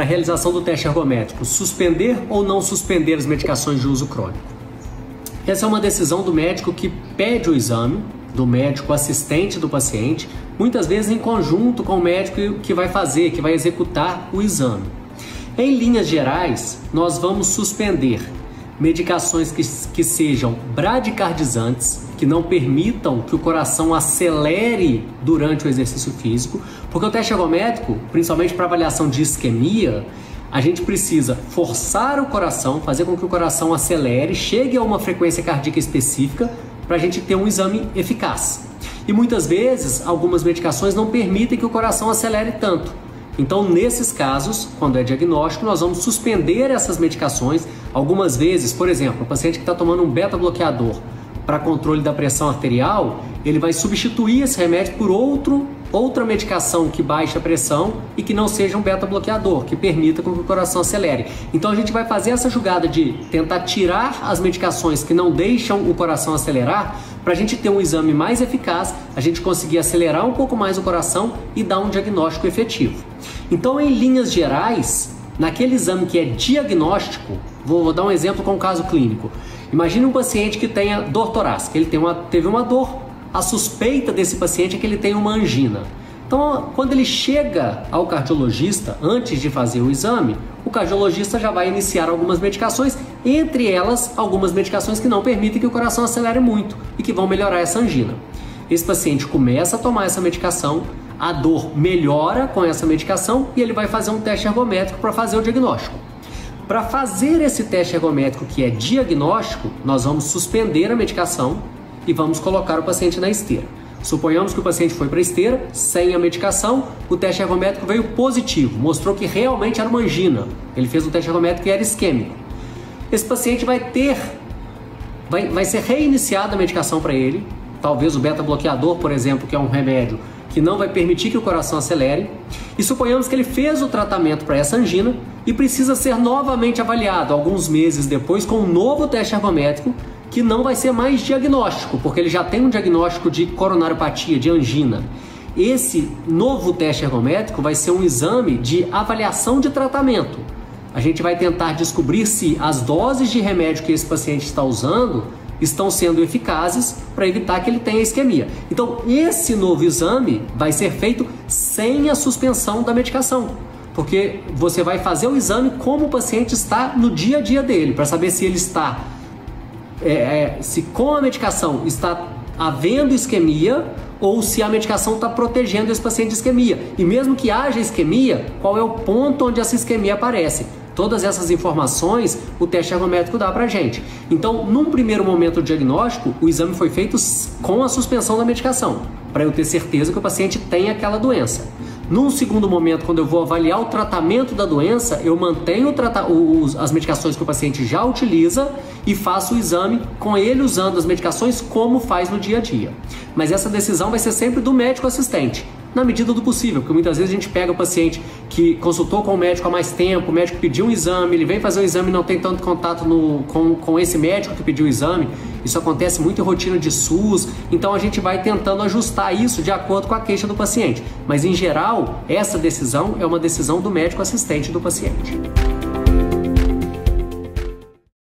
para a realização do teste ergométrico, suspender ou não suspender as medicações de uso crônico. Essa é uma decisão do médico que pede o exame, do médico assistente do paciente, muitas vezes em conjunto com o médico que vai fazer, que vai executar o exame. Em linhas gerais, nós vamos suspender medicações que sejam bradicardizantes, que não permitam que o coração acelere durante o exercício físico, porque o teste ergométrico, principalmente para avaliação de isquemia, a gente precisa forçar o coração, fazer com que o coração acelere, chegue a uma frequência cardíaca específica para a gente ter um exame eficaz. E muitas vezes, algumas medicações não permitem que o coração acelere tanto. Então, nesses casos, quando é diagnóstico, nós vamos suspender essas medicações. Algumas vezes, por exemplo, o paciente que está tomando um beta-bloqueador para controle da pressão arterial, ele vai substituir esse remédio por outra medicação que baixe a pressão e que não seja um beta-bloqueador, que permita que o coração acelere. Então a gente vai fazer essa jogada de tentar tirar as medicações que não deixam o coração acelerar, para a gente ter um exame mais eficaz, a gente conseguir acelerar um pouco mais o coração e dar um diagnóstico efetivo. Então, em linhas gerais, naquele exame que é diagnóstico, vou dar um exemplo com um caso clínico. Imagine um paciente que tenha dor torácica, ele teve uma dor, a suspeita desse paciente é que ele tem uma angina. Então, quando ele chega ao cardiologista, antes de fazer o exame, o cardiologista já vai iniciar algumas medicações, entre elas, algumas medicações que não permitem que o coração acelere muito e que vão melhorar essa angina. Esse paciente começa a tomar essa medicação, a dor melhora com essa medicação e ele vai fazer um teste ergométrico para fazer o diagnóstico. Para fazer esse teste ergométrico que é diagnóstico, nós vamos suspender a medicação e vamos colocar o paciente na esteira. Suponhamos que o paciente foi para a esteira, sem a medicação, o teste ergométrico veio positivo, mostrou que realmente era uma angina. Ele fez um teste ergométrico que era isquêmico. Esse paciente vai ser reiniciada a medicação para ele, talvez o beta-bloqueador, por exemplo, que é um remédio que não vai permitir que o coração acelere, e suponhamos que ele fez o tratamento para essa angina e precisa ser novamente avaliado alguns meses depois com um novo teste ergométrico que não vai ser mais diagnóstico, porque ele já tem um diagnóstico de coronariopatia, de angina. Esse novo teste ergométrico vai ser um exame de avaliação de tratamento. A gente vai tentar descobrir se as doses de remédio que esse paciente está usando estão sendo eficazes para evitar que ele tenha isquemia. Então, esse novo exame vai ser feito sem a suspensão da medicação, porque você vai fazer o exame como o paciente está no dia a dia dele, para saber se ele está, se com a medicação está havendo isquemia ou se a medicação está protegendo esse paciente de isquemia. E mesmo que haja isquemia, qual é o ponto onde essa isquemia aparece? Todas essas informações o teste ergométrico dá pra gente. Então, num primeiro momento do diagnóstico, o exame foi feito com a suspensão da medicação, para eu ter certeza que o paciente tem aquela doença. Num segundo momento, quando eu vou avaliar o tratamento da doença, eu mantenho as medicações que o paciente já utiliza e faço o exame com ele usando as medicações como faz no dia a dia. Mas essa decisão vai ser sempre do médico assistente, na medida do possível, porque muitas vezes a gente pega o paciente que consultou com o médico há mais tempo, o médico pediu um exame, ele vem fazer o exame e não tem tanto contato com esse médico que pediu o exame. Isso acontece muito em rotina de SUS, então a gente vai tentando ajustar isso de acordo com a queixa do paciente. Mas, em geral, essa decisão é uma decisão do médico assistente do paciente.